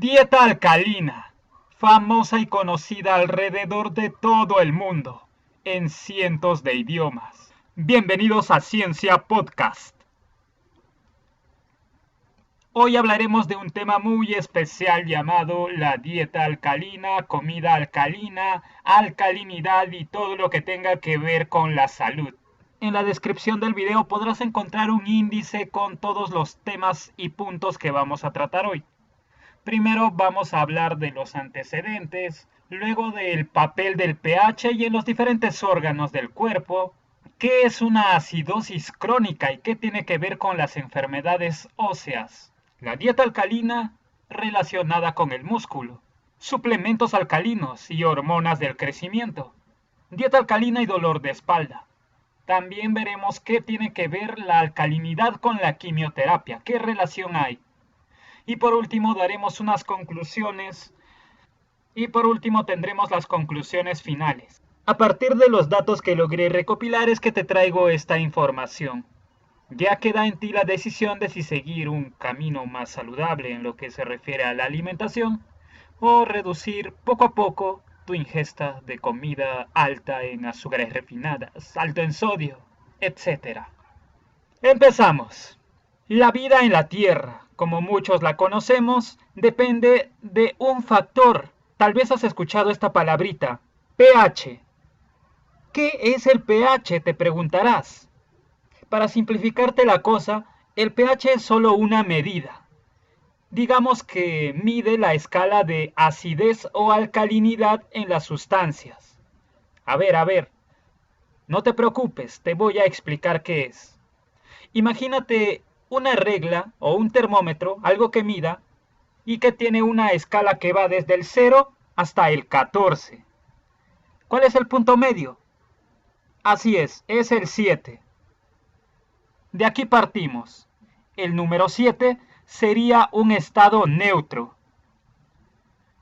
Dieta alcalina, famosa y conocida alrededor de todo el mundo, en cientos de idiomas. Bienvenidos a Ciencia Podcast. Hoy hablaremos de un tema muy especial llamado la dieta alcalina, comida alcalina, alcalinidad y todo lo que tenga que ver con la salud. En la descripción del video podrás encontrar un índice con todos los temas y puntos que vamos a tratar hoy. Primero vamos a hablar de los antecedentes, luego del papel del pH y en los diferentes órganos del cuerpo, qué es una acidosis crónica y qué tiene que ver con las enfermedades óseas, la dieta alcalina relacionada con el músculo, suplementos alcalinos y hormonas del crecimiento, dieta alcalina y dolor de espalda. También veremos qué tiene que ver la alcalinidad con la quimioterapia, qué relación hay. Y por último daremos unas conclusiones y por último tendremos las conclusiones finales. A partir de los datos que logré recopilar es que te traigo esta información. Ya queda en ti la decisión de si seguir un camino más saludable en lo que se refiere a la alimentación o reducir poco a poco tu ingesta de comida alta en azúcares refinadas, alto en sodio, etc. Empezamos. La vida en la Tierra, como muchos la conocemos, depende de un factor. Tal vez has escuchado esta palabrita, pH. ¿Qué es el pH? Te preguntarás. Para simplificarte la cosa, el pH es solo una medida. Digamos que mide la escala de acidez o alcalinidad en las sustancias. A ver, no te preocupes, te voy a explicar qué es. Imagínate una regla o un termómetro, algo que mida, y que tiene una escala que va desde el 0 hasta el 14. ¿Cuál es el punto medio? Así es el 7. De aquí partimos. El número 7 sería un estado neutro.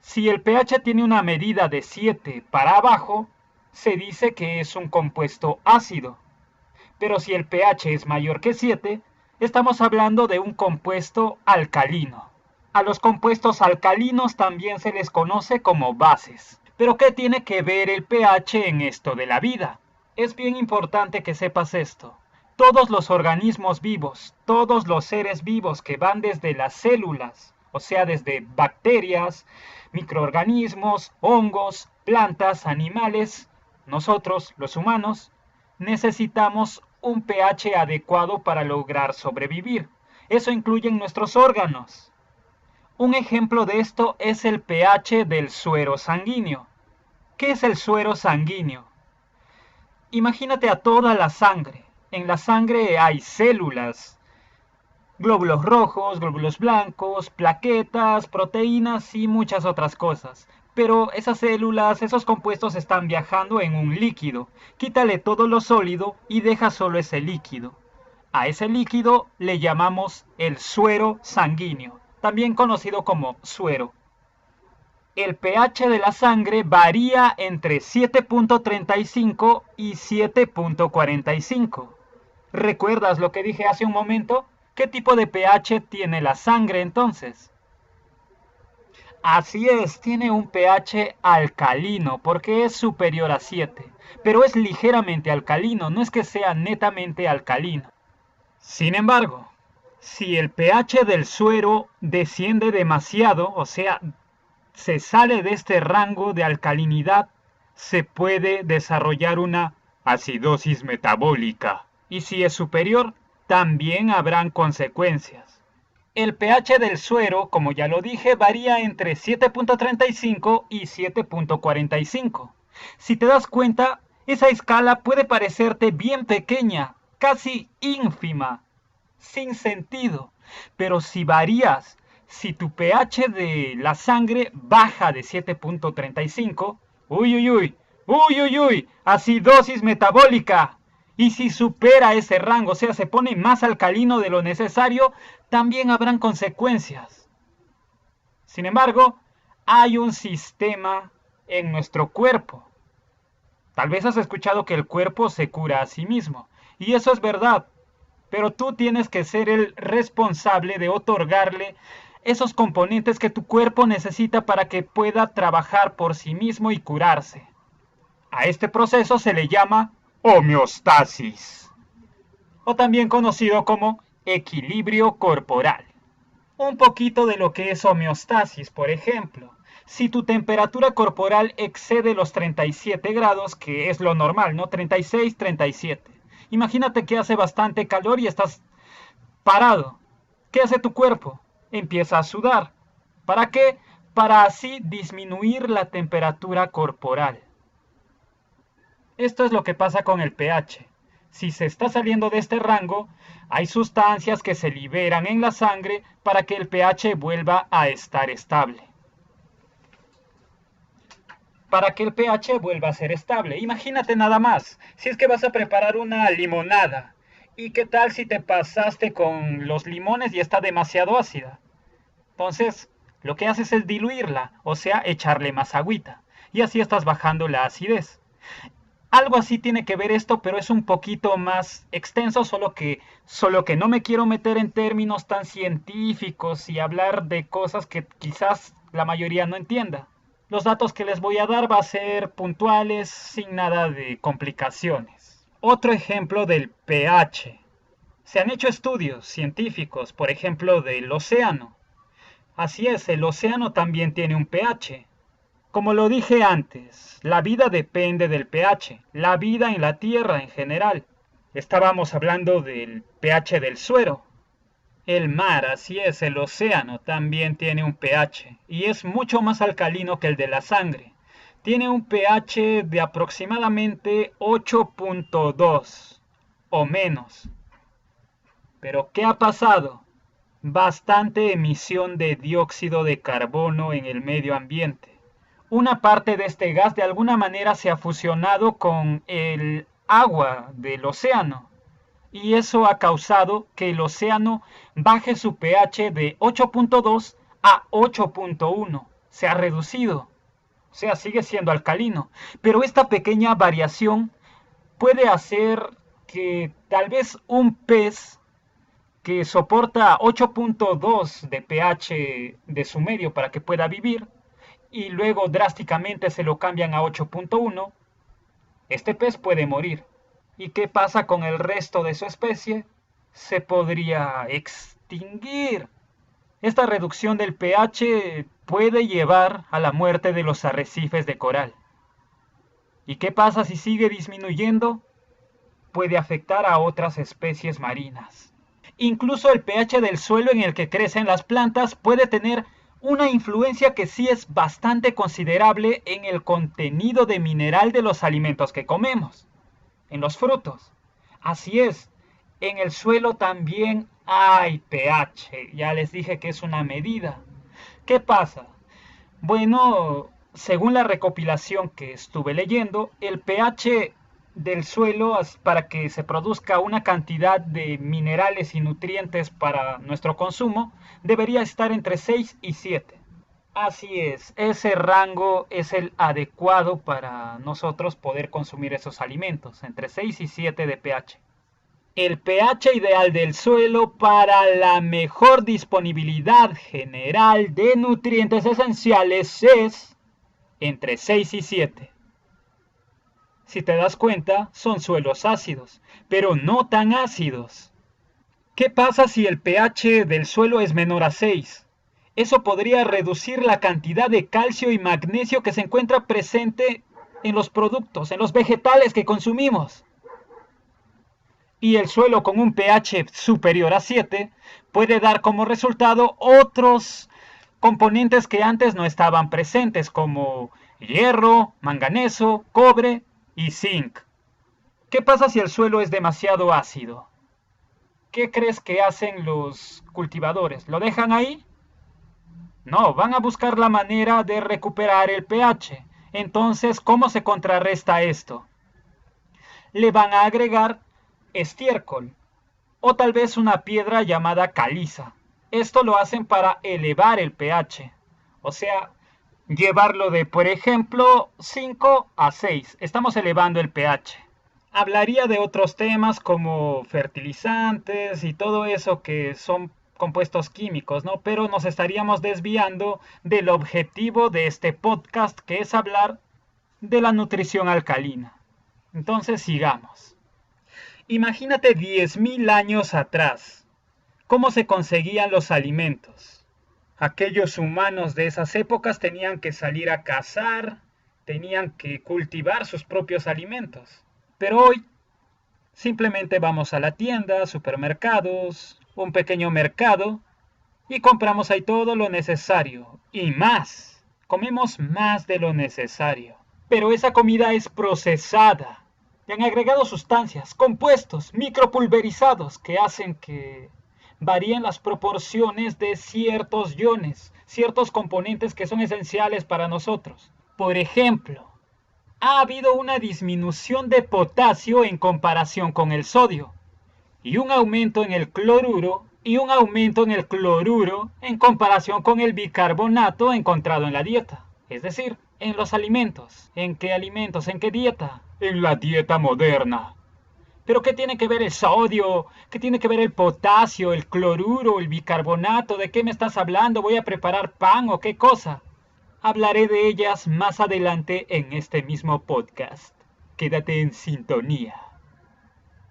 Si el pH tiene una medida de 7 para abajo, se dice que es un compuesto ácido. Pero si el pH es mayor que 7, estamos hablando de un compuesto alcalino. A los compuestos alcalinos también se les conoce como bases. ¿Pero qué tiene que ver el pH en esto de la vida? Es bien importante que sepas esto. Todos los organismos vivos, todos los seres vivos que van desde las células, o sea, desde bacterias, microorganismos, hongos, plantas, animales, nosotros, los humanos, necesitamos un pH adecuado para lograr sobrevivir. Eso incluye nuestros órganos. Un ejemplo de esto es el pH del suero sanguíneo. ¿Qué es el suero sanguíneo? Imagínate a toda la sangre. En la sangre hay células, glóbulos rojos, glóbulos blancos, plaquetas, proteínas y muchas otras cosas. Pero esas células, esos compuestos están viajando en un líquido. Quítale todo lo sólido y deja solo ese líquido. A ese líquido le llamamos el suero sanguíneo, también conocido como suero. El pH de la sangre varía entre 7.35 y 7.45. ¿Recuerdas lo que dije hace un momento? ¿Qué tipo de pH tiene la sangre entonces? Así es, tiene un pH alcalino porque es superior a 7, pero es ligeramente alcalino, no es que sea netamente alcalino. Sin embargo, si el pH del suero desciende demasiado, o sea, se sale de este rango de alcalinidad, se puede desarrollar una acidosis metabólica. Y si es superior, también habrán consecuencias. El pH del suero, como ya lo dije, varía entre 7.35 y 7.45. Si te das cuenta, esa escala puede parecerte bien pequeña, casi ínfima, sin sentido. Pero si varías, si tu pH de la sangre baja de 7.35, acidosis metabólica. Y si supera ese rango, o sea, se pone más alcalino de lo necesario, también habrán consecuencias. Sin embargo, hay un sistema en nuestro cuerpo. Tal vez has escuchado que el cuerpo se cura a sí mismo. Y eso es verdad. Pero tú tienes que ser el responsable de otorgarle esos componentes que tu cuerpo necesita para que pueda trabajar por sí mismo y curarse. A este proceso se le llama homeostasis, o también conocido como equilibrio corporal. Un poquito de lo que es homeostasis, por ejemplo. Si tu temperatura corporal excede los 37 grados, que es lo normal, ¿no? 36, 37. Imagínate que hace bastante calor y estás parado. ¿Qué hace tu cuerpo? Empieza a sudar. ¿Para qué? Para así disminuir la temperatura corporal. Esto es lo que pasa con el pH. Si se está saliendo de este rango, hay sustancias que se liberan en la sangre para que el pH vuelva a estar estable. Para que el pH vuelva a ser estable. Imagínate nada más, si es que vas a preparar una limonada, ¿y qué tal si te pasaste con los limones y está demasiado ácida? Entonces, lo que haces es diluirla, o sea, echarle más agüita, y así estás bajando la acidez. Algo así tiene que ver esto, pero es un poquito más extenso, solo que no me quiero meter en términos tan científicos y hablar de cosas que quizás la mayoría no entienda. Los datos que les voy a dar van a ser puntuales, sin nada de complicaciones. Otro ejemplo del pH. Se han hecho estudios científicos, por ejemplo, del océano. Así es, el océano también tiene un pH. Como lo dije antes, la vida depende del pH, la vida en la Tierra en general. Estábamos hablando del pH del suero. El mar, así es, el océano también tiene un pH y es mucho más alcalino que el de la sangre. Tiene un pH de aproximadamente 8.2 o menos. Pero ¿qué ha pasado? Bastante emisión de dióxido de carbono en el medio ambiente. Una parte de este gas de alguna manera se ha fusionado con el agua del océano y eso ha causado que el océano baje su pH de 8.2 a 8.1. Se ha reducido, o sea, sigue siendo alcalino, pero esta pequeña variación puede hacer que tal vez un pez que soporta 8.2 de pH de su medio para que pueda vivir, y luego drásticamente se lo cambian a 8.1, este pez puede morir. ¿Y qué pasa con el resto de su especie? Se podría extinguir. Esta reducción del pH puede llevar a la muerte de los arrecifes de coral. ¿Y qué pasa si sigue disminuyendo? Puede afectar a otras especies marinas. Incluso el pH del suelo en el que crecen las plantas puede tener una influencia que sí es bastante considerable en el contenido de mineral de los alimentos que comemos, en los frutos. Así es, en el suelo también hay pH, ya les dije que es una medida. ¿Qué pasa? Bueno, según la recopilación que estuve leyendo, el pH del suelo para que se produzca una cantidad de minerales y nutrientes para nuestro consumo debería estar entre 6 y 7. Así es, ese rango es el adecuado para nosotros poder consumir esos alimentos, entre 6 y 7 de pH. El pH ideal del suelo para la mejor disponibilidad general de nutrientes esenciales es entre 6 y 7. Si te das cuenta, son suelos ácidos, pero no tan ácidos. ¿Qué pasa si el pH del suelo es menor a 6? Eso podría reducir la cantidad de calcio y magnesio que se encuentra presente en los productos, en los vegetales que consumimos. Y el suelo con un pH superior a 7 puede dar como resultado otros componentes que antes no estaban presentes, como hierro, manganeso, cobre y zinc. ¿Qué pasa si el suelo es demasiado ácido? ¿Qué crees que hacen los cultivadores? ¿Lo dejan ahí? No, van a buscar la manera de recuperar el pH. Entonces, ¿cómo se contrarresta esto? Le van a agregar estiércol o tal vez una piedra llamada caliza. Esto lo hacen para elevar el pH. O sea, llevarlo de, por ejemplo, 5 a 6. Estamos elevando el pH. Hablaría de otros temas como fertilizantes y todo eso que son compuestos químicos, ¿no? Pero nos estaríamos desviando del objetivo de este podcast, que es hablar de la nutrición alcalina. Entonces sigamos. Imagínate 10.000 años atrás, cómo se conseguían los alimentos. Aquellos humanos de esas épocas tenían que salir a cazar, tenían que cultivar sus propios alimentos. Pero hoy simplemente vamos a la tienda, supermercados, un pequeño mercado y compramos ahí todo lo necesario y más. Comemos más de lo necesario. Pero esa comida es procesada. Le han agregado sustancias, compuestos, micropulverizados que hacen que varíen las proporciones de ciertos iones, ciertos componentes que son esenciales para nosotros. Por ejemplo, ha habido una disminución de potasio en comparación con el sodio, y un aumento en el cloruro, en comparación con el bicarbonato encontrado en la dieta. Es decir, en los alimentos. ¿En qué alimentos? ¿En qué dieta? En la dieta moderna. ¿Pero qué tiene que ver el sodio? ¿Qué tiene que ver el potasio, el cloruro, el bicarbonato? ¿De qué me estás hablando? ¿Voy a preparar pan o qué cosa? Hablaré de ellas más adelante en este mismo podcast. Quédate en sintonía.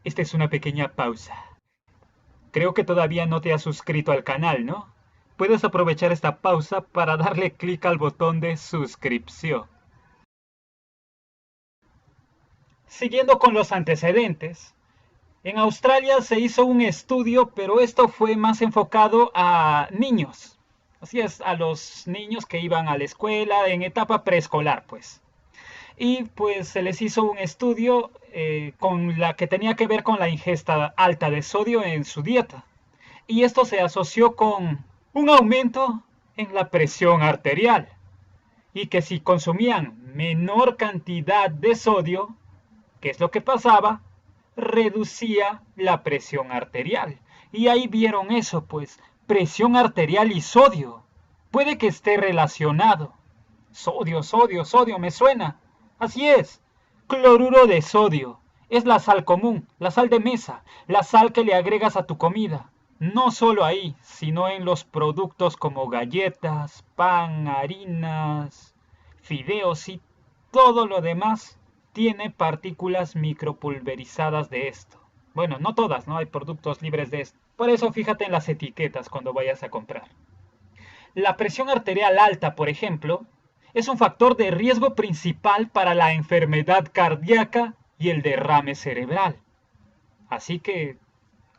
Esta es una pequeña pausa. Creo que todavía no te has suscrito al canal, ¿no? Puedes aprovechar esta pausa para darle clic al botón de suscripción. Siguiendo con los antecedentes, en Australia se hizo un estudio, pero esto fue más enfocado a niños. Así es, a los niños que iban a la escuela en etapa preescolar, pues. Y pues se les hizo un estudio con la que tenía que ver con la ingesta alta de sodio en su dieta. Y esto se asoció con un aumento en la presión arterial. Y que si consumían menor cantidad de sodio, ¿qué es lo que pasaba? Reducía la presión arterial. Y ahí vieron eso, pues, presión arterial y sodio. Puede que esté relacionado. Sodio, me suena. Así es. Cloruro de sodio. Es la sal común, la sal de mesa, la sal que le agregas a tu comida. No solo ahí, sino en los productos como galletas, pan, harinas, fideos y todo lo demás tiene partículas micropulverizadas de esto. Bueno, no todas, ¿no? Hay productos libres de esto. Por eso fíjate en las etiquetas cuando vayas a comprar. La presión arterial alta, por ejemplo, es un factor de riesgo principal para la enfermedad cardíaca y el derrame cerebral. Así que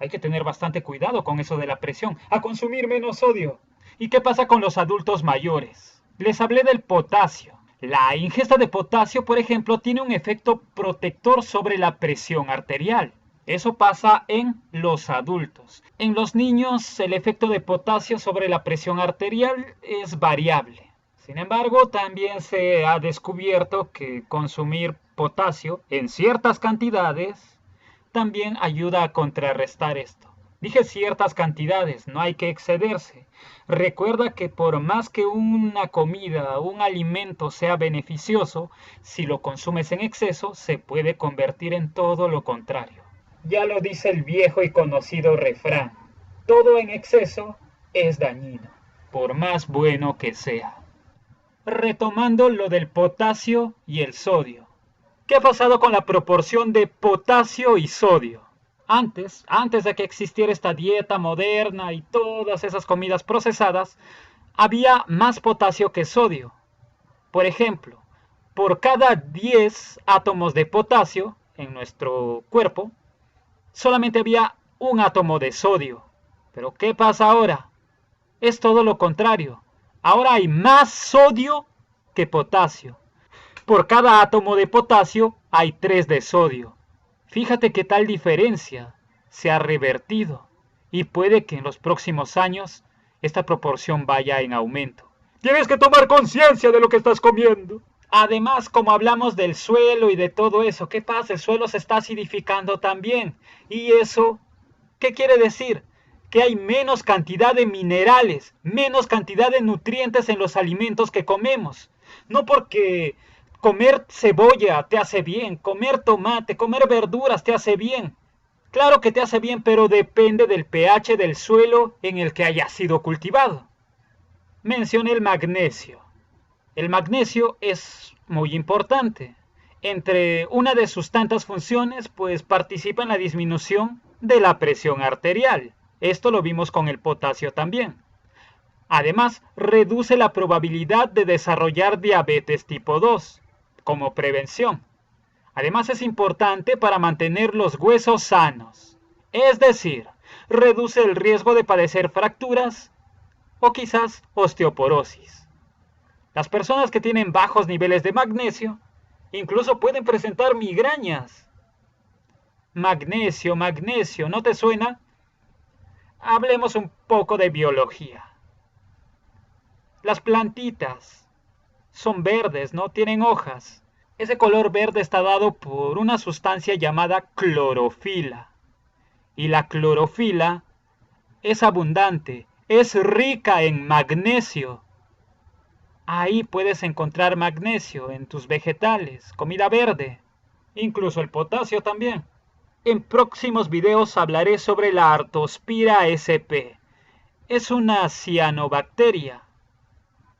hay que tener bastante cuidado con eso de la presión. A consumir menos sodio. ¿Y qué pasa con los adultos mayores? Les hablé del potasio. La ingesta de potasio, por ejemplo, tiene un efecto protector sobre la presión arterial. Eso pasa en los adultos. En los niños, el efecto de potasio sobre la presión arterial es variable. Sin embargo, también se ha descubierto que consumir potasio en ciertas cantidades también ayuda a contrarrestar esto. Dije ciertas cantidades, no hay que excederse. Recuerda que por más que una comida o un alimento sea beneficioso, si lo consumes en exceso, se puede convertir en todo lo contrario. Ya lo dice el viejo y conocido refrán: todo en exceso es dañino, por más bueno que sea. Retomando lo del potasio y el sodio. ¿Qué ha pasado con la proporción de potasio y sodio? Antes de que existiera esta dieta moderna y todas esas comidas procesadas, había más potasio que sodio. Por ejemplo, por cada 10 átomos de potasio en nuestro cuerpo, solamente había un átomo de sodio. ¿Pero qué pasa ahora? Es todo lo contrario. Ahora hay más sodio que potasio. Por cada átomo de potasio hay 3 de sodio. Fíjate qué tal diferencia se ha revertido y puede que en los próximos años esta proporción vaya en aumento. Tienes que tomar conciencia de lo que estás comiendo. Además, como hablamos del suelo y de todo eso, ¿qué pasa? El suelo se está acidificando también. ¿Y eso qué quiere decir? Que hay menos cantidad de minerales, menos cantidad de nutrientes en los alimentos que comemos. No porque comer cebolla te hace bien, comer tomate, comer verduras te hace bien. Claro que te hace bien, pero depende del pH del suelo en el que haya sido cultivado. Mencioné el magnesio. El magnesio es muy importante. Entre una de sus tantas funciones, pues participa en la disminución de la presión arterial. Esto lo vimos con el potasio también. Además, reduce la probabilidad de desarrollar diabetes tipo 2 como prevención. Además, es importante para mantener los huesos sanos. Es decir, reduce el riesgo de padecer fracturas o quizás osteoporosis. Las personas que tienen bajos niveles de magnesio incluso pueden presentar migrañas. Magnesio, magnesio, ¿no te suena? Hablemos un poco de biología. Las plantitas son verdes, ¿no? Tienen hojas. Ese color verde está dado por una sustancia llamada clorofila. Y la clorofila es abundante, es rica en magnesio. Ahí puedes encontrar magnesio en tus vegetales, comida verde, incluso el potasio también. En próximos videos hablaré sobre la Artospira sp. Es una cianobacteria.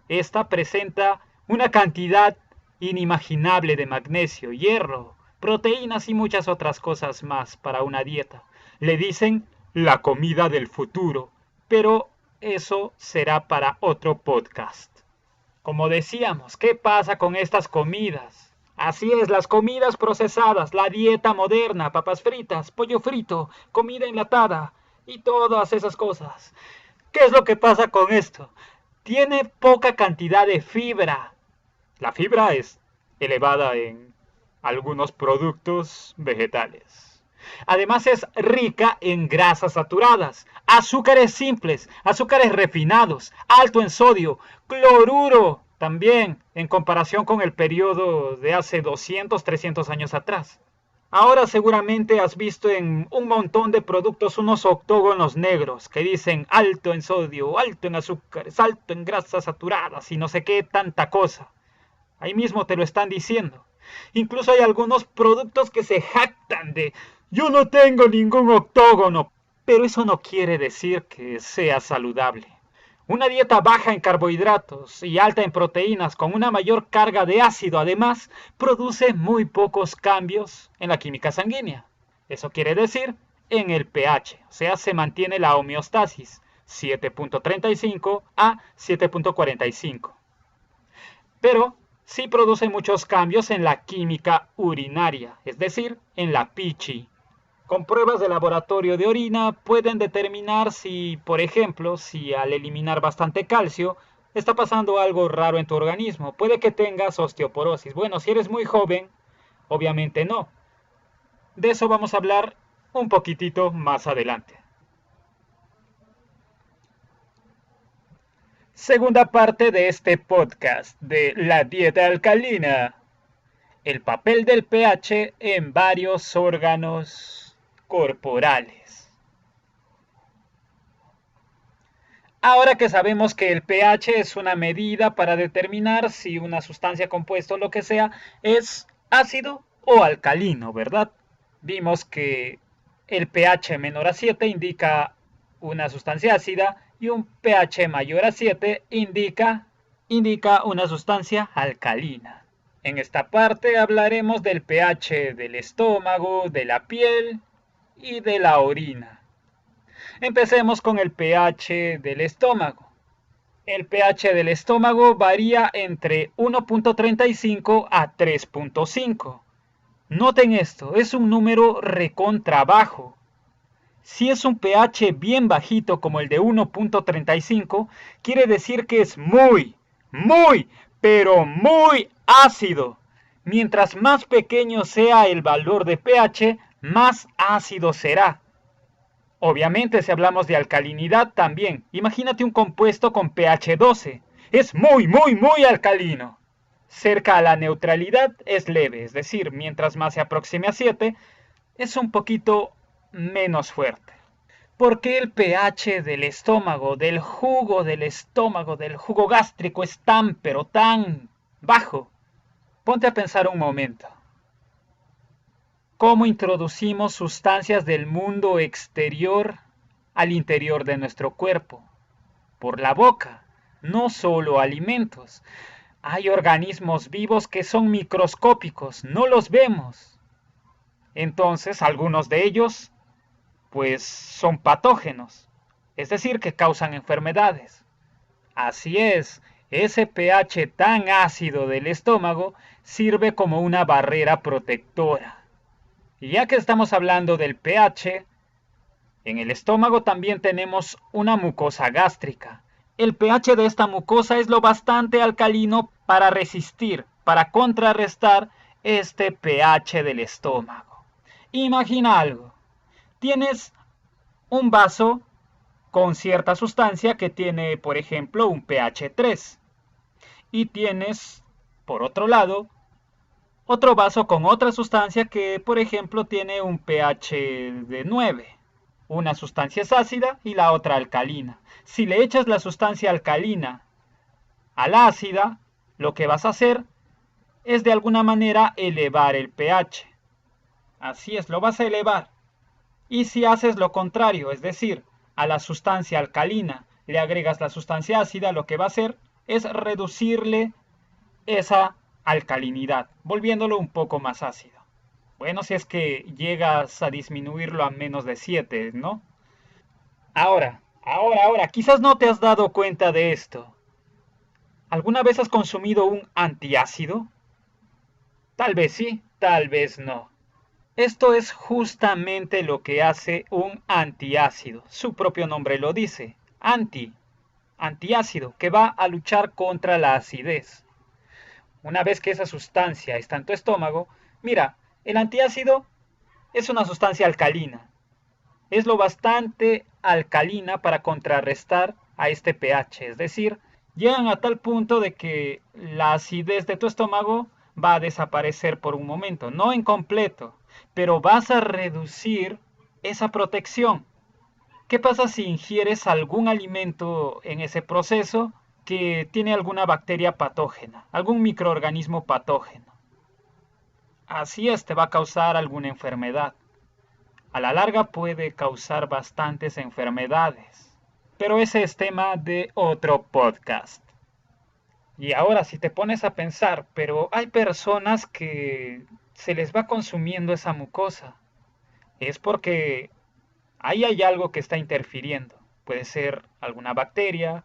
Esta presenta una cantidad inimaginable de magnesio, hierro, proteínas y muchas otras cosas más para una dieta. Le dicen la comida del futuro, pero eso será para otro podcast. Como decíamos, ¿qué pasa con estas comidas? Así es, las comidas procesadas, la dieta moderna, papas fritas, pollo frito, comida enlatada y todas esas cosas. ¿Qué es lo que pasa con esto? Tiene poca cantidad de fibra. La fibra es elevada en algunos productos vegetales. Además es rica en grasas saturadas, azúcares simples, azúcares refinados, alto en sodio, cloruro también en comparación con el periodo de hace 200, 300 años atrás. Ahora seguramente has visto en un montón de productos unos octógonos negros que dicen alto en sodio, alto en azúcares, alto en grasas saturadas y no sé qué tanta cosa. Ahí mismo te lo están diciendo. Incluso hay algunos productos que se jactan de yo no tengo ningún octógono, pero eso no quiere decir que sea saludable. Una dieta baja en carbohidratos y alta en proteínas con una mayor carga de ácido además produce muy pocos cambios en la química sanguínea. Eso quiere decir en el pH, o sea, se mantiene la homeostasis 7.35 a 7.45. Pero sí produce muchos cambios en la química urinaria, es decir, en la pichi. Con pruebas de laboratorio de orina pueden determinar si, por ejemplo, si al eliminar bastante calcio, está pasando algo raro en tu organismo. Puede que tengas osteoporosis. Bueno, si eres muy joven, obviamente no. De eso vamos a hablar un poquitito más adelante. Segunda parte de este podcast de la dieta alcalina. El papel del pH en varios órganos corporales. Ahora que sabemos que el pH es una medida para determinar si una sustancia, compuesta o lo que sea es ácido o alcalino, ¿verdad? Vimos que el pH menor a 7 indica una sustancia ácida y un pH mayor a 7 indica una sustancia alcalina. En esta parte hablaremos del pH del estómago, de la piel y de la orina. Empecemos con el pH del estómago. El pH del estómago varía entre 1.35 a 3.5. Noten esto, es un número recontra bajo. Si es un pH bien bajito como el de 1.35, quiere decir que es muy, pero muy ácido. Mientras más pequeño sea el valor de pH, más ácido será. Obviamente, si hablamos de alcalinidad también. Imagínate un compuesto con pH 12. Es muy alcalino. Cerca a la neutralidad es leve, es decir, mientras más se aproxime a 7, es un poquito menos fuerte. ¿Por qué el pH del estómago, del jugo gástrico es tan, pero tan bajo? Ponte a pensar un momento. cómo introducimos sustancias del mundo exterior al interior de nuestro cuerpo, por la boca, no solo alimentos. Hay organismos vivos que son microscópicos, no los vemos. Entonces, algunos de ellos, pues, son patógenos, es decir, que causan enfermedades. Así es, ese pH tan ácido del estómago sirve como una barrera protectora. Y ya que estamos hablando del pH, en el estómago también tenemos una mucosa gástrica. El pH de esta mucosa es lo bastante alcalino para resistir, para contrarrestar este pH del estómago. Imagina algo. Tienes un vaso con cierta sustancia que tiene, por ejemplo, un pH 3. Y tienes, por otro lado, otro vaso con otra sustancia que, por ejemplo, tiene un pH de 9. Una sustancia es ácida y la otra alcalina. Si le echas la sustancia alcalina a la ácida, lo que vas a hacer es de alguna manera elevar el pH. Así es, lo vas a elevar. Y si haces lo contrario, es decir, a la sustancia alcalina le agregas la sustancia ácida, lo que va a hacer es reducirle esa alcalinidad, volviéndolo un poco más ácido. Bueno, si es que llegas a disminuirlo a menos de 7, ¿no? Ahora, quizás no te has dado cuenta de esto. ¿Alguna vez has consumido un antiácido? Tal vez sí, tal vez no. Esto es justamente lo que hace un antiácido. Su propio nombre lo dice. Antiácido, que va a luchar contra la acidez. Una vez que esa sustancia está en tu estómago, mira, el antiácido es una sustancia alcalina. Es lo bastante alcalina para contrarrestar a este pH. Es decir, llegan a tal punto de que la acidez de tu estómago va a desaparecer por un momento. No en completo, pero vas a reducir esa protección. ¿Qué pasa si ingieres algún alimento en ese proceso que tiene alguna bacteria patógena, algún microorganismo patógeno? Así es, te va a causar alguna enfermedad. A la larga puede causar bastantes enfermedades, pero ese es tema de otro podcast. Y ahora si te pones a pensar, pero hay personas que se les va consumiendo esa mucosa, es porque ahí hay algo que está interfiriendo. Puede ser alguna bacteria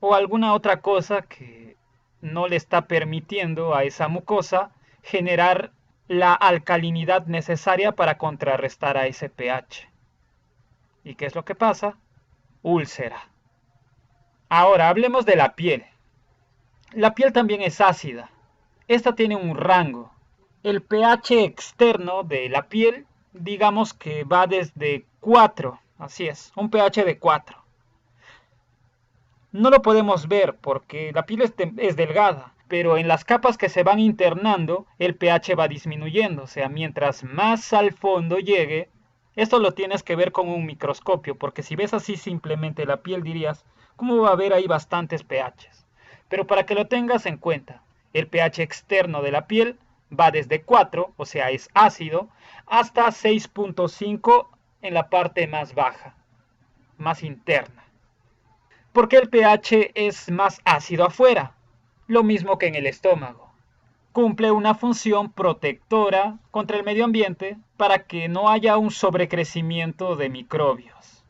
o alguna otra cosa que no le está permitiendo a esa mucosa generar la alcalinidad necesaria para contrarrestar a ese pH. ¿Y qué es lo que pasa? Úlcera. Ahora hablemos de la piel. La piel también es ácida. Esta tiene un rango. El pH externo de la piel, digamos que va desde 4, así es, un pH de 4. No lo podemos ver porque la piel es delgada, pero en las capas que se van internando, el pH va disminuyendo. O sea, mientras más al fondo llegue, esto lo tienes que ver con un microscopio, porque si ves así simplemente la piel dirías, ¿cómo va a haber ahí bastantes pHs? Pero para que lo tengas en cuenta, el pH externo de la piel va desde 4, o sea, es ácido, hasta 6.5 en la parte más baja, más interna. Porque el pH es más ácido afuera, lo mismo que en el estómago. Cumple una función protectora contra el medio ambiente para que no haya un sobrecrecimiento de microbios.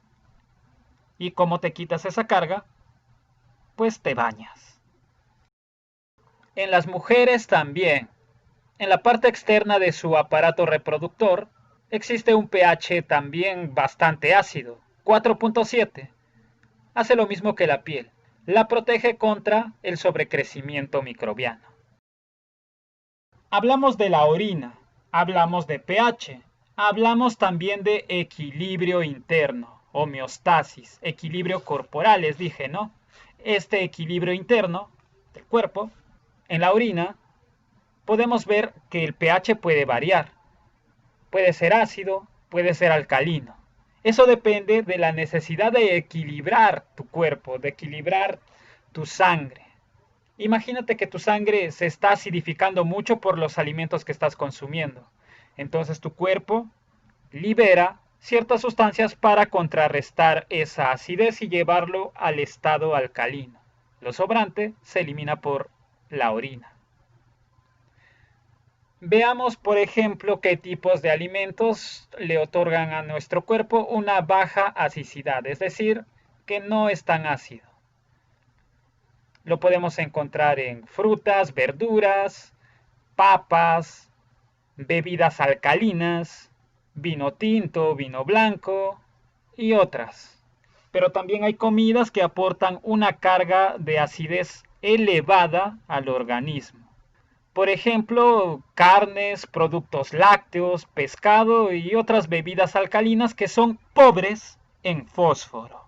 ¿Y cómo te quitas esa carga? Pues te bañas. En las mujeres también. En la parte externa de su aparato reproductor existe un pH también bastante ácido, 4.7. Hace lo mismo que la piel. La protege contra el sobrecrecimiento microbiano. Hablamos de la orina, hablamos de pH, hablamos también de equilibrio interno, homeostasis, equilibrio corporal, les dije, ¿no? Este equilibrio interno del cuerpo, en la orina, podemos ver que el pH puede variar. Puede ser ácido, puede ser alcalino. Eso depende de la necesidad de equilibrar tu cuerpo, de equilibrar tu sangre. Imagínate que tu sangre se está acidificando mucho por los alimentos que estás consumiendo. Entonces tu cuerpo libera ciertas sustancias para contrarrestar esa acidez y llevarlo al estado alcalino. Lo sobrante se elimina por la orina. Veamos, por ejemplo, qué tipos de alimentos le otorgan a nuestro cuerpo una baja asicidad, es decir, que no es tan ácido. Lo podemos encontrar en frutas, verduras, papas, bebidas alcalinas, vino tinto, vino blanco y otras. Pero también hay comidas que aportan una carga de acidez elevada al organismo. Por ejemplo, carnes, productos lácteos, pescado y otras bebidas alcalinas que son pobres en fósforo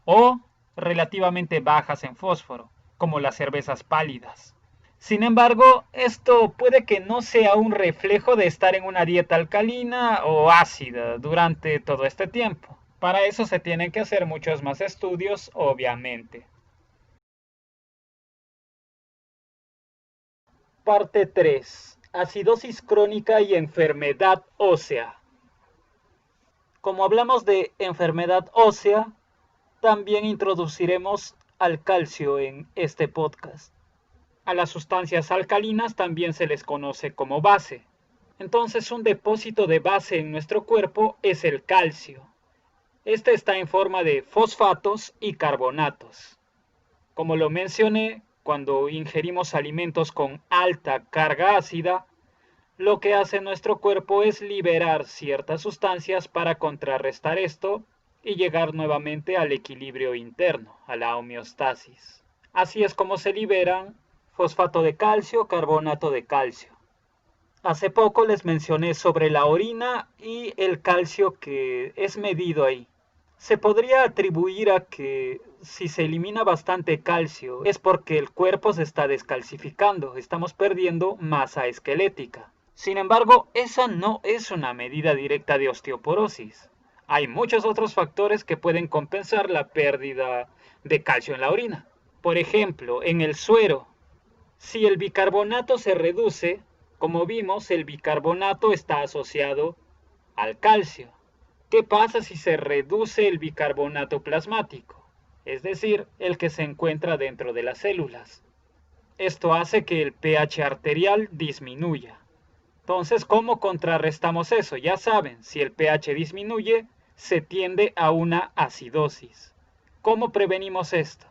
o relativamente bajas en fósforo, como las cervezas pálidas. Sin embargo, esto puede que no sea un reflejo de estar en una dieta alcalina o ácida durante todo este tiempo. Para eso se tienen que hacer muchos más estudios, obviamente. Parte 3. Acidosis crónica y enfermedad ósea. Como hablamos de enfermedad ósea, también introduciremos al calcio en este podcast. A las sustancias alcalinas también se les conoce como base. Entonces, un depósito de base en nuestro cuerpo es el calcio. Este está en forma de fosfatos y carbonatos. Como lo mencioné, cuando ingerimos alimentos con alta carga ácida, lo que hace nuestro cuerpo es liberar ciertas sustancias para contrarrestar esto y llegar nuevamente al equilibrio interno, a la homeostasis. Así es como se liberan fosfato de calcio, carbonato de calcio. Hace poco les mencioné sobre la orina y el calcio que es medido ahí. Se podría atribuir a que si se elimina bastante calcio es porque el cuerpo se está descalcificando, estamos perdiendo masa esquelética. Sin embargo, esa no es una medida directa de osteoporosis. Hay muchos otros factores que pueden compensar la pérdida de calcio en la orina. Por ejemplo, en el suero, si el bicarbonato se reduce, como vimos, el bicarbonato está asociado al calcio. ¿Qué pasa si se reduce el bicarbonato plasmático? Es decir, el que se encuentra dentro de las células. Esto hace que el pH arterial disminuya. Entonces, ¿cómo contrarrestamos eso? Ya saben, si el pH disminuye, se tiende a una acidosis. ¿Cómo prevenimos esto?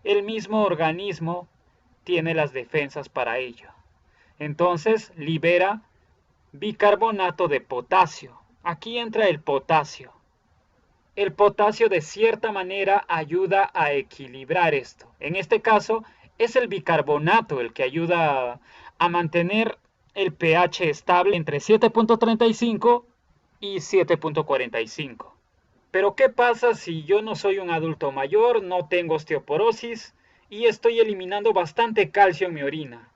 El mismo organismo tiene las defensas para ello. Entonces, libera bicarbonato de potasio. Aquí entra el potasio. El potasio de cierta manera ayuda a equilibrar esto. En este caso, es el bicarbonato el que ayuda a mantener el pH estable entre 7.35 y 7.45. Pero ¿qué pasa si yo no soy un adulto mayor, no tengo osteoporosis y estoy eliminando bastante calcio en mi orina?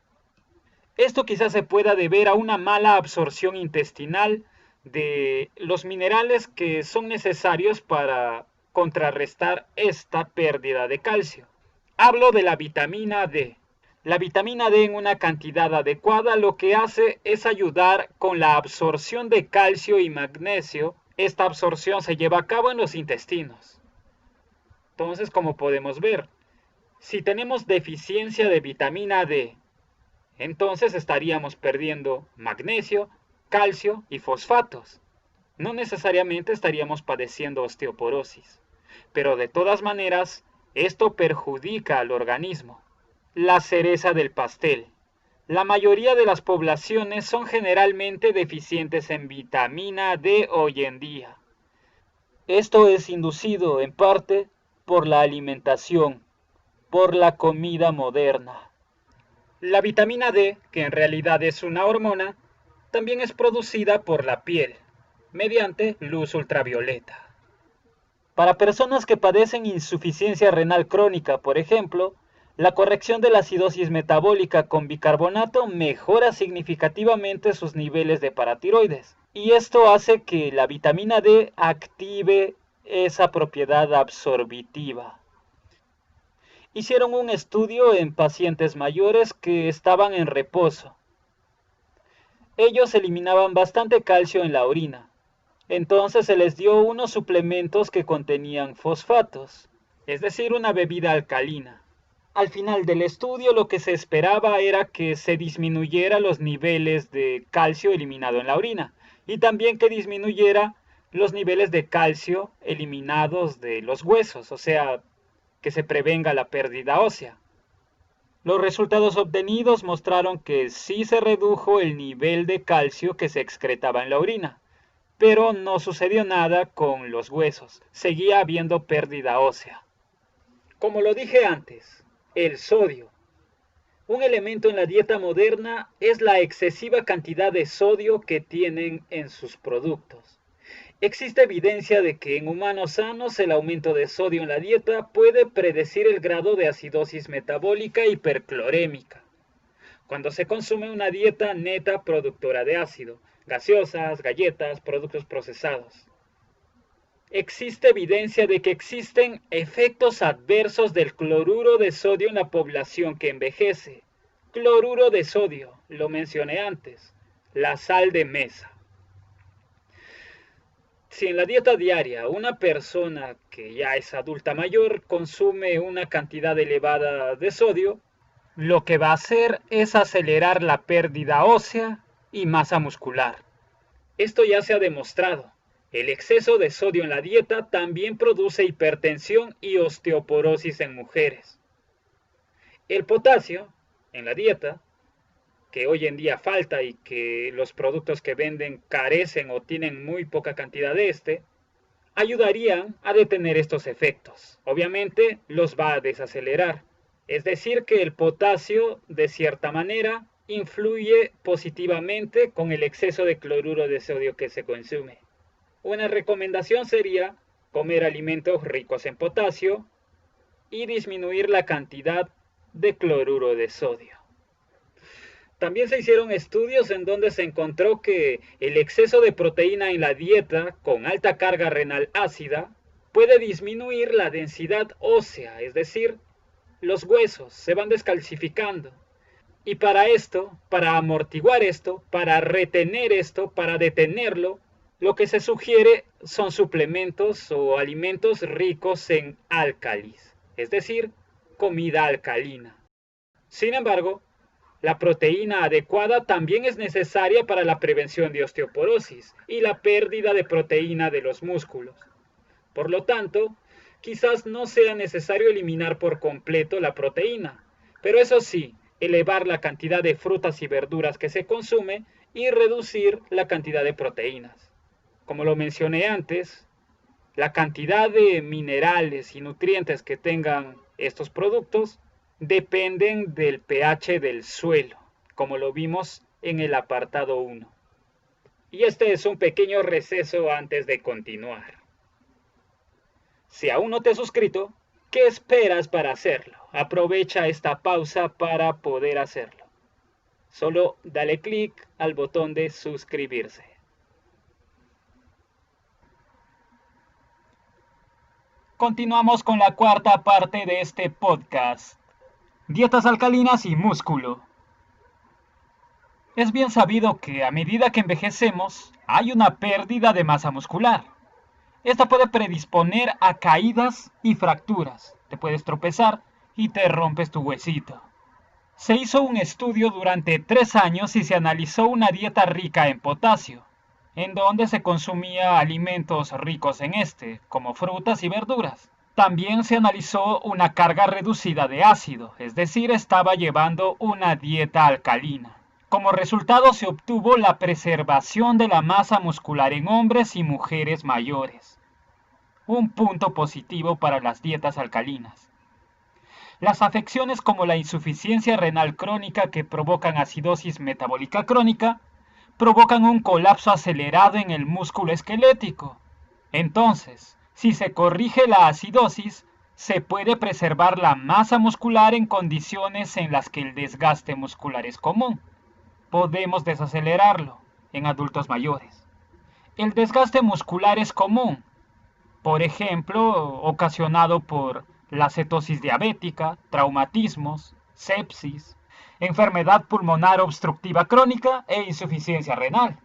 Esto quizás se pueda deber a una mala absorción intestinal de los minerales que son necesarios para contrarrestar esta pérdida de calcio. Hablo de la vitamina D. La vitamina D en una cantidad adecuada lo que hace es ayudar con la absorción de calcio y magnesio. Esta absorción se lleva a cabo en los intestinos. Entonces, como podemos ver, si tenemos deficiencia de vitamina D, entonces estaríamos perdiendo magnesio, calcio y fosfatos. No necesariamente estaríamos padeciendo osteoporosis, pero de todas maneras, esto perjudica al organismo. La cereza del pastel. La mayoría de las poblaciones son generalmente deficientes en vitamina D hoy en día. Esto es inducido en parte por la alimentación, por la comida moderna. La vitamina D, que en realidad es una hormona, también es producida por la piel, mediante luz ultravioleta. Para personas que padecen insuficiencia renal crónica, por ejemplo, la corrección de la acidosis metabólica con bicarbonato mejora significativamente sus niveles de paratiroides. Y esto hace que la vitamina D active esa propiedad absorbitiva. Hicieron un estudio en pacientes mayores que estaban en reposo. ellos eliminaban bastante calcio en la orina. Entonces se les dio unos suplementos que contenían fosfatos, es decir, una bebida alcalina. Al final del estudio lo que se esperaba era que se disminuyera los niveles de calcio eliminado en la orina y también que disminuyera los niveles de calcio eliminados de los huesos, o sea, que se prevenga la pérdida ósea. Los resultados obtenidos mostraron que sí se redujo el nivel de calcio que se excretaba en la orina, pero no sucedió nada con los huesos, seguía habiendo pérdida ósea. Como lo dije antes, el sodio. Un elemento en la dieta moderna es la excesiva cantidad de sodio que tienen en sus productos. Existe evidencia de que en humanos sanos el aumento de sodio en la dieta puede predecir el grado de acidosis metabólica hiperclorémica. Cuando se consume una dieta neta productora de ácido, gaseosas, galletas, productos procesados. Existe evidencia de que existen efectos adversos del cloruro de sodio en la población que envejece. Cloruro de sodio, lo mencioné antes, la sal de mesa. Si en la dieta diaria una persona que ya es adulta mayor consume una cantidad elevada de sodio, lo que va a hacer es acelerar la pérdida ósea y masa muscular. Esto ya se ha demostrado. El exceso de sodio en la dieta también produce hipertensión y osteoporosis en mujeres. El potasio en la dieta, que hoy en día falta y que los productos que venden carecen o tienen muy poca cantidad de ayudarían a detener estos efectos. Obviamente los va a desacelerar. Es decir que el potasio, de cierta manera, influye positivamente con el exceso de cloruro de sodio que se consume. Una recomendación sería comer alimentos ricos en potasio y disminuir la cantidad de cloruro de sodio. También se hicieron estudios en donde se encontró que el exceso de proteína en la dieta con alta carga renal ácida puede disminuir la densidad ósea, es decir, los huesos se van descalcificando. Y para esto, para amortiguar esto, para retener esto, para detenerlo, lo que se sugiere son suplementos o alimentos ricos en álcalis, es decir, comida alcalina. Sin embargo, la proteína adecuada también es necesaria para la prevención de osteoporosis y la pérdida de proteína de los músculos. Por lo tanto, quizás no sea necesario eliminar por completo la proteína, pero eso sí, elevar la cantidad de frutas y verduras que se consume y reducir la cantidad de proteínas. Como lo mencioné antes, la cantidad de minerales y nutrientes que tengan estos productos dependen del pH del suelo, como lo vimos en el apartado 1. Y este es un pequeño receso antes de continuar. Si aún no te has suscrito, ¿qué esperas para hacerlo? Aprovecha esta pausa para poder hacerlo. Solo dale clic al botón de suscribirse. Continuamos con la cuarta parte de este podcast. Dietas alcalinas y músculo. Es bien sabido que a medida que envejecemos, hay una pérdida de masa muscular. Esta puede predisponer a caídas y fracturas. Te puedes tropezar y te rompes tu huesito. Se hizo un estudio durante 3 años y se analizó una dieta rica en potasio, en donde se consumía alimentos ricos en como frutas y verduras. También se analizó una carga reducida de ácido, es decir, estaba llevando una dieta alcalina. Como resultado se obtuvo la preservación de la masa muscular en hombres y mujeres mayores. Un punto positivo para las dietas alcalinas. Las afecciones como la insuficiencia renal crónica que provocan acidosis metabólica crónica provocan un colapso acelerado en el músculo esquelético. Entonces, si se corrige la acidosis, se puede preservar la masa muscular en condiciones en las que el desgaste muscular es común. Podemos desacelerarlo en adultos mayores. El desgaste muscular es común, por ejemplo, ocasionado por la cetosis diabética, traumatismos, sepsis. enfermedad pulmonar obstructiva crónica e insuficiencia renal.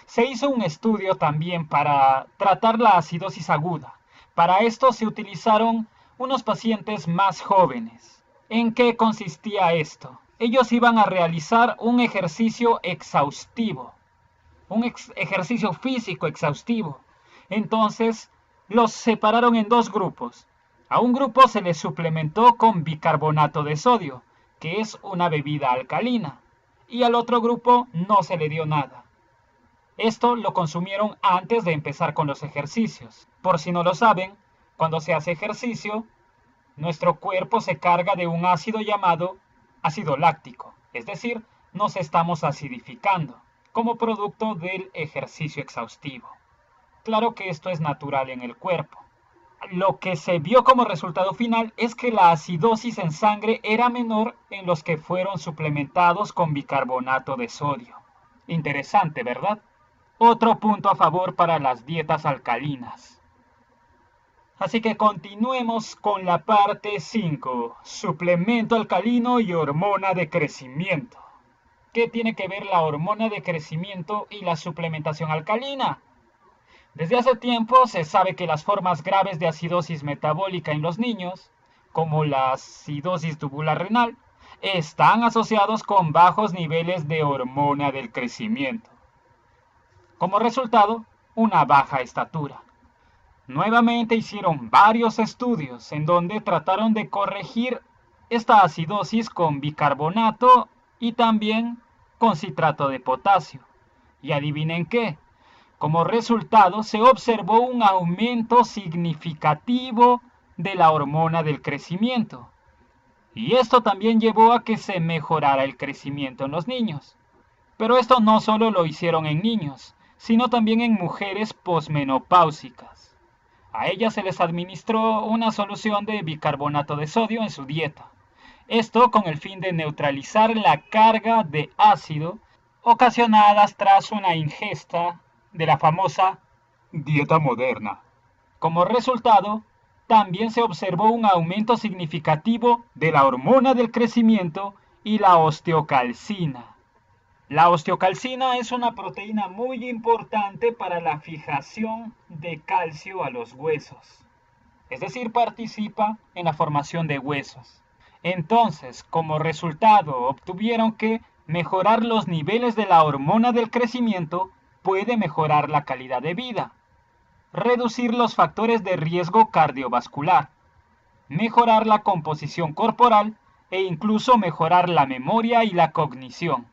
Se hizo un estudio también para tratar la acidosis aguda. Para esto se utilizaron unos pacientes más jóvenes. ¿En qué consistía esto? Ellos iban a realizar un ejercicio exhaustivo, ejercicio físico exhaustivo. Entonces, los separaron en dos grupos. A un grupo se les suplementó con bicarbonato de sodio, que es una bebida alcalina, y al otro grupo no se le dio nada. Esto lo consumieron antes de empezar con los ejercicios. Por si no lo saben, cuando se hace ejercicio, nuestro cuerpo se carga de un ácido llamado ácido láctico, es decir, nos estamos acidificando como producto del ejercicio exhaustivo. Claro que esto es natural en el cuerpo. Lo que se vio como resultado final es que la acidosis en sangre era menor en los que fueron suplementados con bicarbonato de sodio. Interesante, ¿verdad? Otro punto a favor para las dietas alcalinas. Así que continuemos con la parte 5, suplemento alcalino y hormona de crecimiento. ¿Qué tiene que ver la hormona de crecimiento y la suplementación alcalina? Desde hace tiempo se sabe que las formas graves de acidosis metabólica en los niños, como la acidosis tubular renal, están asociados con bajos niveles de hormona del crecimiento. Como resultado, una baja estatura. Nuevamente hicieron varios estudios en donde trataron de corregir esta acidosis con bicarbonato y también con citrato de potasio. Y adivinen qué, como resultado se observó un aumento significativo de la hormona del crecimiento. Y esto también llevó a que se mejorara el crecimiento en los niños. Pero esto no solo lo hicieron en niños, sino también en mujeres posmenopáusicas. A ellas se les administró una solución de bicarbonato de sodio en su dieta. Esto con el fin de neutralizar la carga de ácido ocasionadas tras una ingesta de la famosa dieta moderna. Como resultado, también se observó un aumento significativo de la hormona del crecimiento y la osteocalcina. La osteocalcina es una proteína muy importante para la fijación de calcio a los huesos, es decir, participa en la formación de huesos. Entonces, como resultado, obtuvieron que mejorar los niveles de la hormona del crecimiento puede mejorar la calidad de vida, reducir los factores de riesgo cardiovascular, mejorar la composición corporal e incluso mejorar la memoria y la cognición.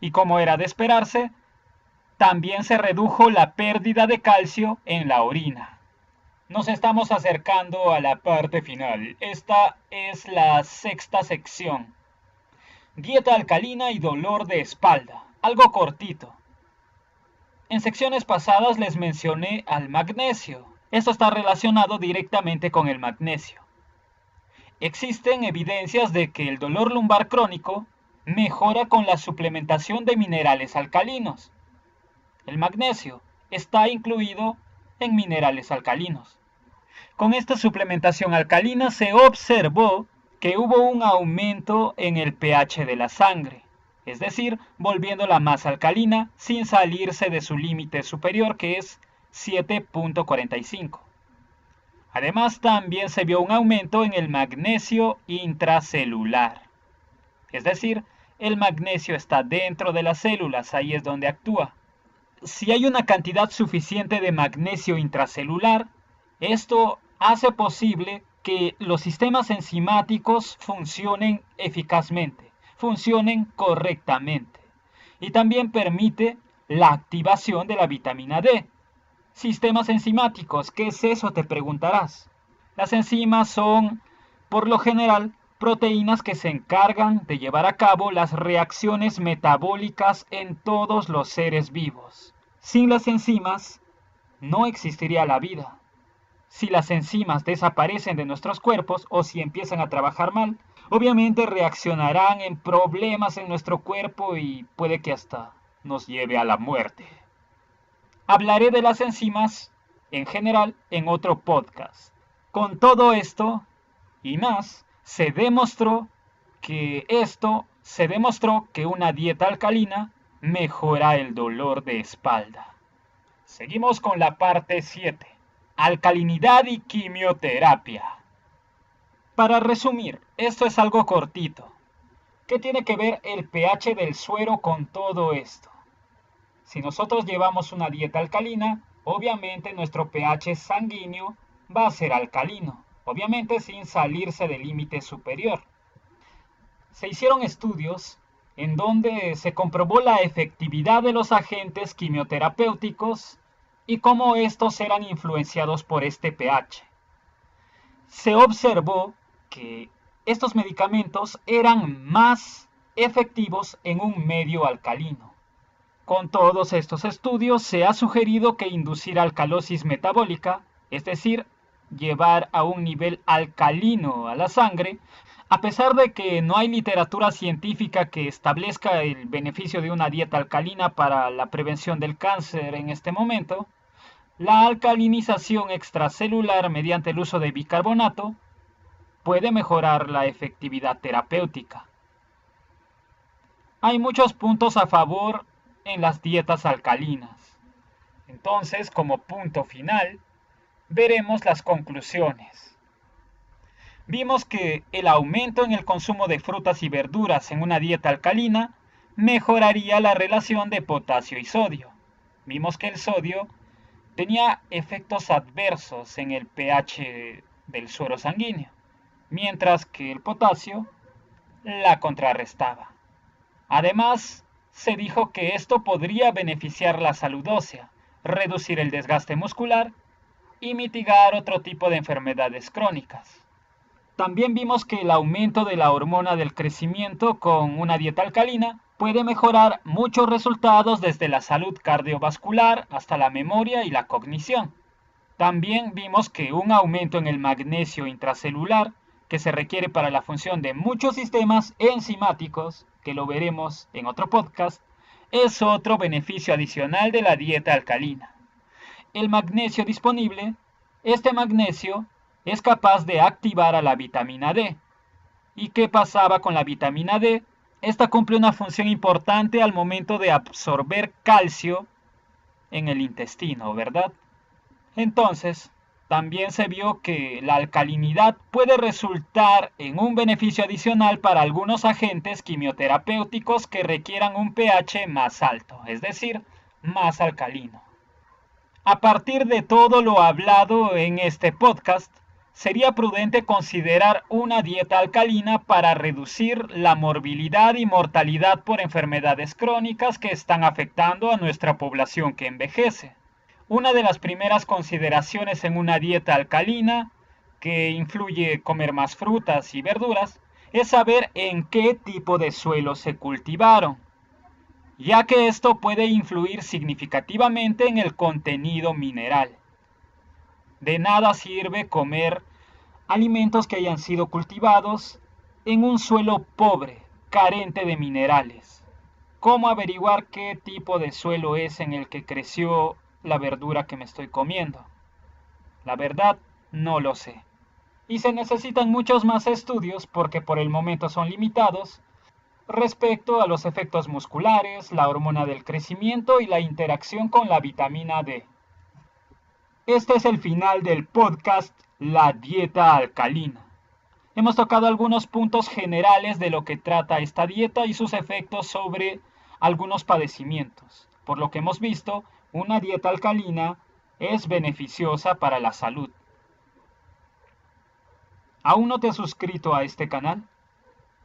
Y como era de esperarse, también se redujo la pérdida de calcio en la orina. Nos estamos acercando a la parte final. Esta es la sexta sección. Dieta alcalina y dolor de espalda. Algo cortito. En secciones pasadas les mencioné al magnesio. Esto está relacionado directamente con el magnesio. Existen evidencias de que el dolor lumbar crónico mejora con la suplementación de minerales alcalinos. El magnesio está incluido en minerales alcalinos. Con esta suplementación alcalina se observó que hubo un aumento en el pH de la sangre, es decir, volviéndola más alcalina sin salirse de su límite superior, que es 7.45. Además, también se vio un aumento en el magnesio intracelular. Es decir, el magnesio está dentro de las células, ahí es donde actúa. Si hay una cantidad suficiente de magnesio intracelular, esto hace posible que los sistemas enzimáticos funcionen eficazmente, funcionen correctamente. Y también permite la activación de la vitamina D. Sistemas enzimáticos, ¿qué es eso?, te preguntarás. Las enzimas son, por lo general, proteínas que se encargan de llevar a cabo las reacciones metabólicas en todos los seres vivos. Sin las enzimas, no existiría la vida. Si las enzimas desaparecen de nuestros cuerpos o si empiezan a trabajar mal, obviamente reaccionarán en problemas en nuestro cuerpo y puede que hasta nos lleve a la muerte. Hablaré de las enzimas en general en otro podcast. Con todo esto y más, se demostró que esto se demostró que una dieta alcalina mejora el dolor de espalda. Seguimos con la parte 7. Alcalinidad y quimioterapia. Para resumir, esto es algo cortito. ¿Qué tiene que ver el pH del suero con todo esto? Si nosotros llevamos una dieta alcalina, obviamente nuestro pH sanguíneo va a ser alcalino, obviamente sin salirse del límite superior. Se hicieron estudios en donde se comprobó la efectividad de los agentes quimioterapéuticos y cómo estos eran influenciados por este pH. Se observó que estos medicamentos eran más efectivos en un medio alcalino. Con todos estos estudios se ha sugerido que inducir alcalosis metabólica, es decir, llevar a un nivel alcalino a la sangre, a pesar de que no hay literatura científica que establezca el beneficio de una dieta alcalina para la prevención del cáncer en este momento, la alcalinización extracelular mediante el uso de bicarbonato puede mejorar la efectividad terapéutica. Hay muchos puntos a favor en las dietas alcalinas. Entonces, como punto final, veremos las conclusiones. Vimos que el aumento en el consumo de frutas y verduras en una dieta alcalina mejoraría la relación de potasio y sodio. Vimos que el sodio tenía efectos adversos en el pH del suero sanguíneo, mientras que el potasio la contrarrestaba. Además, se dijo que esto podría beneficiar la salud ósea, reducir el desgaste muscular y mitigar otro tipo de enfermedades crónicas. También vimos que el aumento de la hormona del crecimiento con una dieta alcalina puede mejorar muchos resultados desde la salud cardiovascular hasta la memoria y la cognición. También vimos que un aumento en el magnesio intracelular, que se requiere para la función de muchos sistemas enzimáticos, que lo veremos en otro podcast, es otro beneficio adicional de la dieta alcalina. El magnesio disponible, este magnesio es capaz de activar a la vitamina D. ¿Y qué pasaba con la vitamina D? Esta cumple una función importante al momento de absorber calcio en el intestino, ¿verdad? Entonces, también se vio que la alcalinidad puede resultar en un beneficio adicional para algunos agentes quimioterapéuticos que requieran un pH más alto, es decir, más alcalino. A partir de todo lo hablado en este podcast, sería prudente considerar una dieta alcalina para reducir la morbilidad y mortalidad por enfermedades crónicas que están afectando a nuestra población que envejece. Una de las primeras consideraciones en una dieta alcalina, que influye comer más frutas y verduras, es saber en qué tipo de suelo se cultivaron, ya que esto puede influir significativamente en el contenido mineral. De nada sirve comer alimentos que hayan sido cultivados en un suelo pobre, carente de minerales. ¿Cómo averiguar qué tipo de suelo es en el que creció la verdura que me estoy comiendo? La verdad, no lo sé. Y se necesitan muchos más estudios porque por el momento son limitados respecto a los efectos musculares, la hormona del crecimiento y la interacción con la vitamina D. Este es el final del podcast La dieta alcalina. Hemos tocado algunos puntos generales de lo que trata esta dieta y sus efectos sobre algunos padecimientos. Por lo que hemos visto, una dieta alcalina es beneficiosa para la salud. ¿Aún no te has suscrito a este canal?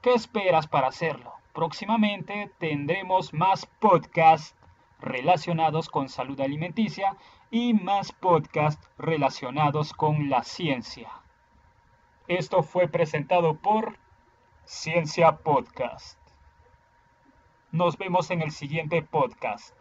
¿Qué esperas para hacerlo? Próximamente tendremos más podcasts relacionados con salud alimenticia y más podcasts relacionados con la ciencia. Esto fue presentado por Ciencia Podcast. Nos vemos en el siguiente podcast.